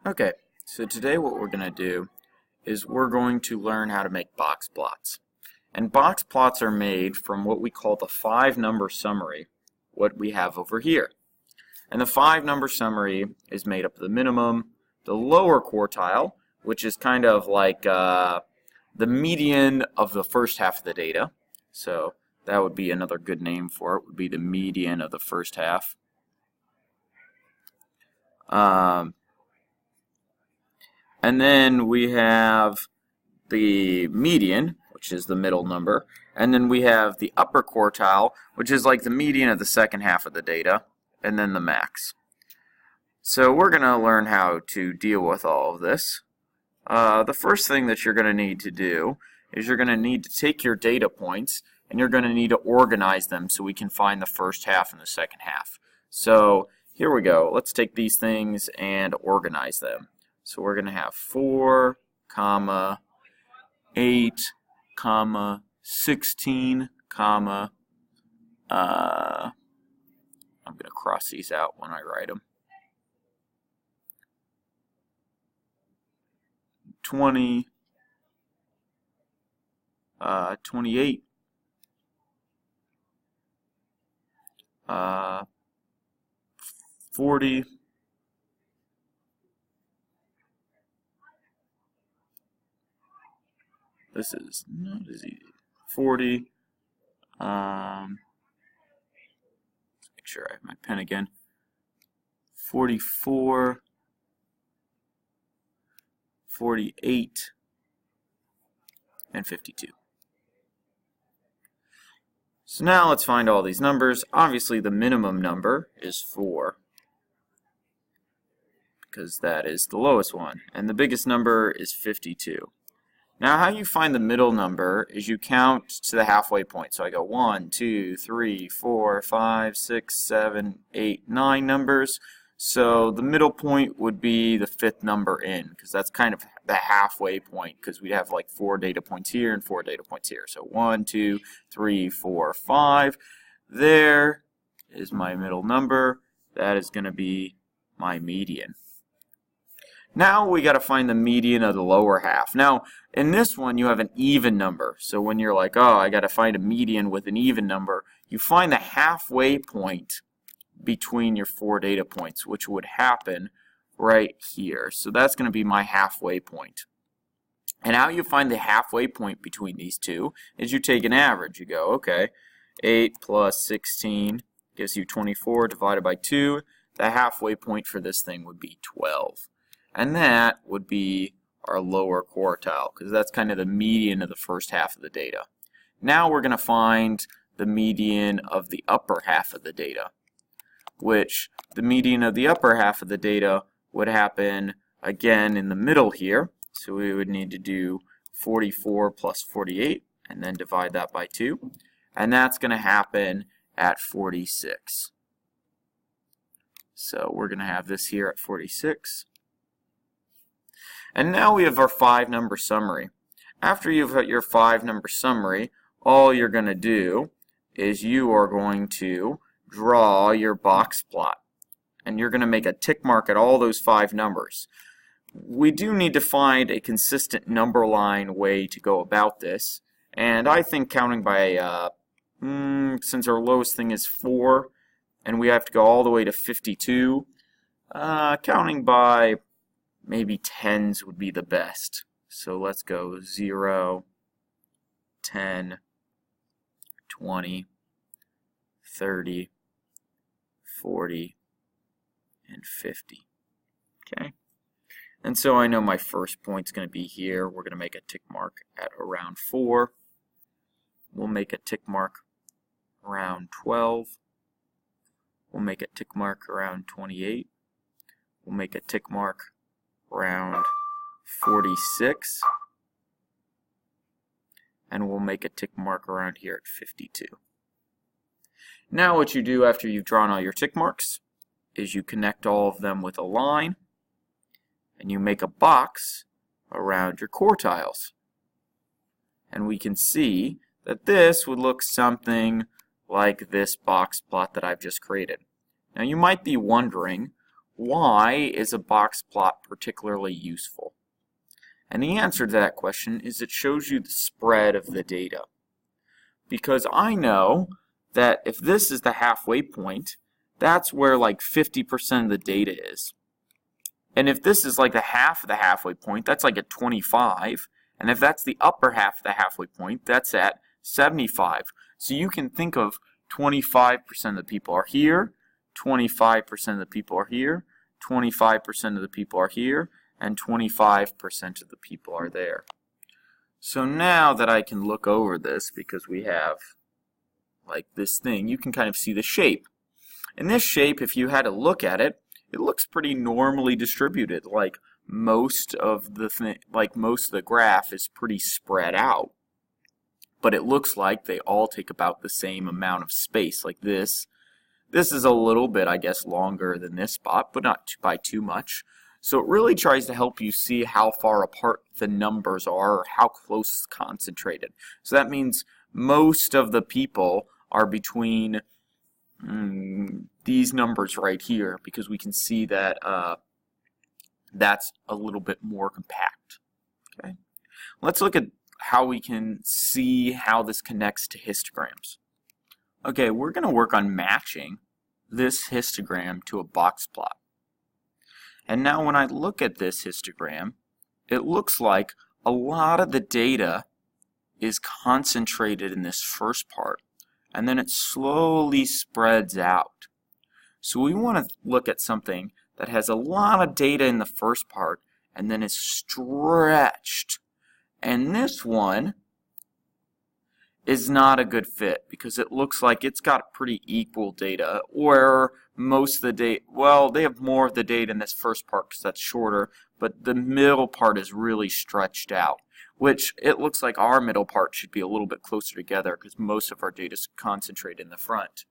Okay, so today what we're going to do is we're going to learn how to make box plots. And box plots are made from what we call the 5-number summary, what we have over here. And the 5-number summary is made up of the minimum, the lower quartile, which is kind of like the median of the first half of the data. So that would be another good name for it, would be the median of the first half. And then we have the median, which is the middle number. And then we have the upper quartile, which is like the median of the second half of the data. And then the max. So we're going to learn how to deal with all of this. The first thing that you're going to need to do is you're going to need to take your data points and you're going to need to organize them so we can find the first half and the second half. So here we go. Let's take these things and organize them. So we're going to have 4, 8, 16, I'm going to cross these out when I write them. 20, 28, 40, 40, make sure I have my pen again, 44, 48, and 52. So now let's find all these numbers. Obviously the minimum number is 4 because that is the lowest one, and the biggest number is 52. Now how you find the middle number is you count to the halfway point. So I go 1, 2, 3, 4, 5, 6, 7, 8, 9 numbers. So the middle point would be the 5th number in, because that's kind of the halfway point, because we have like 4 data points here and 4 data points here. So 1, 2, 3, 4, 5. There is my middle number. That is going to be my median. Now we got to find the median of the lower half. Now in this one you have an even number. So when you're like, oh, I got to find a median with an even number, you find the halfway point between your 4 data points, which would happen right here. So that's going to be my halfway point. And how you find the halfway point between these two is you take an average. You go, okay, 8 plus 16 gives you 24 divided by 2. The halfway point for this thing would be 12. And that would be our lower quartile, because that's kind of the median of the first half of the data. Now we're going to find the median of the upper half of the data, which the median of the upper half of the data would happen again in the middle here. So we would need to do 44 plus 48 and then divide that by 2. And that's going to happen at 46. So we're going to have this here at 46. And now we have our 5-number summary. After you've got your 5-number summary, all you're going to do is you are going to draw your box plot. And you're going to make a tick mark at all those 5 numbers. We do need to find a consistent number line way to go about this. And I think counting by, since our lowest thing is 4, and we have to go all the way to 52, counting by maybe 10s would be the best. So let's go 0, 10, 20, 30, 40, and 50. Okay? And so I know my first point's going to be here. We're going to make a tick mark at around 4. We'll make a tick mark around 12. We'll make a tick mark around 28. We'll make a tick mark around 46. And we'll make a tick mark around here at 52. Now what you do after you've drawn all your tick marks is you connect all of them with a line and you make a box around your quartiles. And we can see that this would look something like this box plot that I've just created. Now you might be wondering, why is a box plot particularly useful? And the answer to that question is it shows you the spread of the data. Because I know that if this is the halfway point, that's where like 50% of the data is. And if this is like the half of the halfway point, that's like at 25. And if that's the upper half of the halfway point, that's at 75. So you can think of 25% of the people are here, 25% of the people are here, 25% of the people are here, and 25% of the people are there. So now that I can look over this, because we have like this thing, you can kind of see the shape. And this shape, if you had to look at it, it looks pretty normally distributed. Like most of the graph is pretty spread out. But it looks like they all take about the same amount of space. Like this. This is a little bit, I guess, longer than this spot, but not by too much. So it really tries to help you see how far apart the numbers are, or how close it's concentrated. So that means most of the people are between these numbers right here, because we can see that that's a little bit more compact. Okay, let's look at how we can see how this connects to histograms. Okay, we're going to work on matching this histogram to a box plot. And now when I look at this histogram, it looks like a lot of the data is concentrated in this first part, and then it slowly spreads out. So we want to look at something that has a lot of data in the first part, and then is stretched. And this one is not a good fit because it looks like it's got pretty equal data, or most of the data, well, they have more of the data in this first part because that's shorter, but the middle part is really stretched out, which it looks like our middle part should be a little bit closer together because most of our data is concentrated in the front.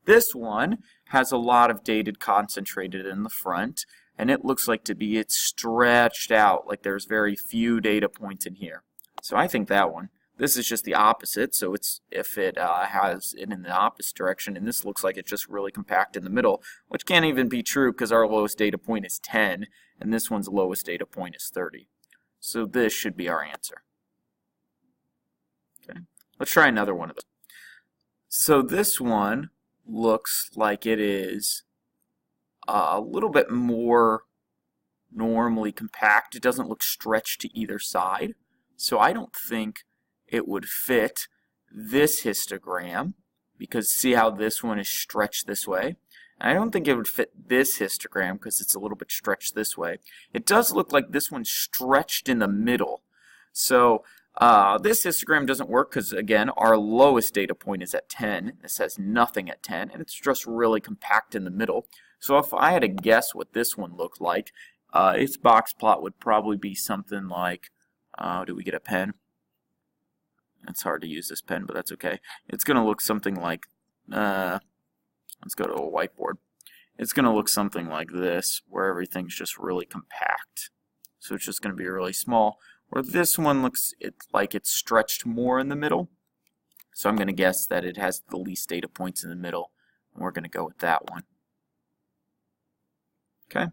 This one has a lot of data concentrated in the front, and it looks like it's stretched out, like there's very few data points in here. So I think that one. This is just the opposite, so it's if it has it in the opposite direction, and this looks like it's just really compact in the middle, which can't even be true because our lowest data point is 10, and this one's lowest data point is 30. So this should be our answer. Okay, let's try another one of those. So this one looks like it is a little bit more normally compact. It doesn't look stretched to either side, so I don't think it would fit this histogram, because see how this one is stretched this way? And I don't think it would fit this histogram because it's a little bit stretched this way. It does look like this one's stretched in the middle. So this histogram doesn't work because, again, our lowest data point is at 10. This has nothing at 10, and it's just really compact in the middle. So if I had to guess what this one looked like, its box plot would probably be something like, do we get a pen? It's hard to use this pen, but that's okay. It's going to look something like, let's go to a whiteboard. It's going to look something like this, where everything's just really compact. So it's just going to be really small. Where this one looks like it's stretched more in the middle. So I'm going to guess that it has the least data points in the middle, and we're going to go with that one. Okay,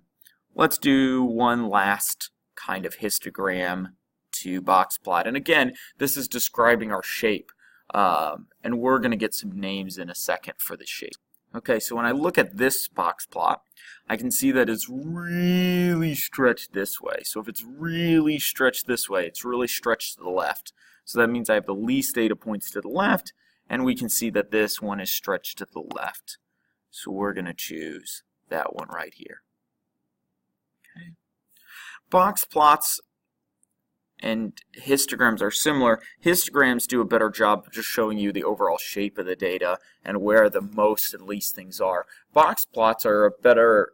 let's do one last kind of histogram to box plot. And again, this is describing our shape, and we're going to get some names in a second for the shape. Okay, so when I look at this box plot, I can see that it's really stretched this way. So if it's really stretched this way, it's really stretched to the left. So that means I have the least data points to the left, and we can see that this one is stretched to the left. So we're going to choose that one right here. Okay. Box plots and histograms are similar. Histograms do a better job of just showing you the overall shape of the data and where the most and least things are. Box plots are a better,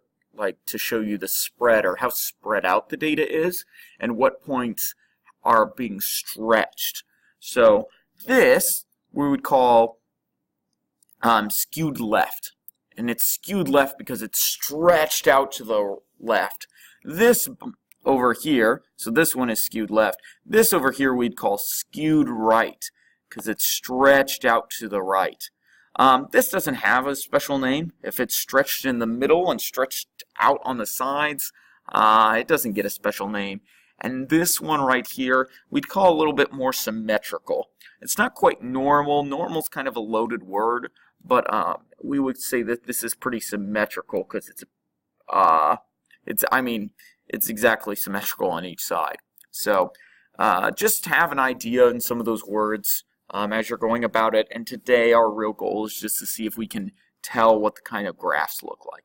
to show you the spread, or how spread out the data is and what points are being stretched. So this we would call skewed left, and it's skewed left because it's stretched out to the left. This over here, so this one is skewed left. This over here we'd call skewed right because it's stretched out to the right. This doesn't have a special name. If it's stretched in the middle and stretched out on the sides, it doesn't get a special name. And this one right here, we'd call a little bit more symmetrical. It's not quite normal. Normal's kind of a loaded word, but we would say that this is pretty symmetrical because it's exactly symmetrical on each side. So just have an idea in some of those words as you're going about it. And today our real goal is just to see if we can tell what the kind of graphs look like.